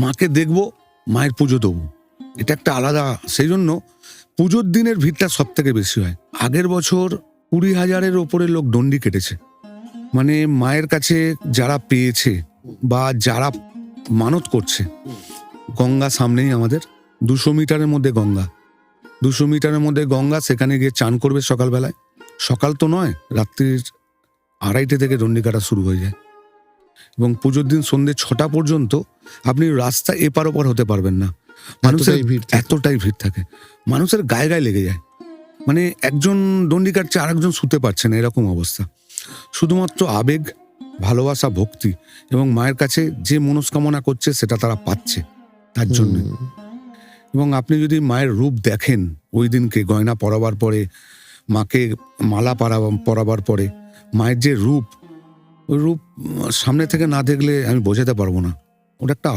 মাকে দেখবো, মায়ের পুজো দেবো, এটা একটা আলাদা। সেই জন্য পুজোর দিনের ভিড়টা সব থেকে বেশি হয়। আগের বছর 20,000-এর ওপরে লোক ডন্ডি কেটেছে। মানে মায়ের কাছে যারা পেয়েছে বা যারা মানত করছে, গঙ্গা সামনেই আমাদের, 200 মিটারের মধ্যে গঙ্গা, 200 মিটারের মধ্যে গঙ্গা, সেখানে গিয়ে চান করবে সকালবেলায়। সকাল তো নয়, রাত্রির 2:30 থেকে ডন্ডি কাটা শুরু হয়ে যায় এবং পুজোর দিন সন্ধ্যে 6টা পর্যন্ত আপনি রাস্তা এপার ওপার হতে পারবেন না। মানুষের এতটাই ভিড় থাকে, মানুষের গায়ে গায়ে লেগে যায়। মানে একজন ডন্ডি কাটছে, আর একজন শুতে পারছে না, এরকম অবস্থা। শুধুমাত্র আবেগ, ভালোবাসা, ভক্তি এবং মায়ের কাছে যে মনস্কামনা করছে সেটা তারা পাচ্ছে তার জন্য। এবং আপনি যদি মায়ের রূপ দেখেন ওই দিনকে, গয়না পরাবার পরে, মাকে মালা পরাবার পরে, মায়ের যে রূপ, ওই রূপ সামনে থেকে না দেখলে আমি বোঝাতে পারবো না। ওটা একটা আলাদা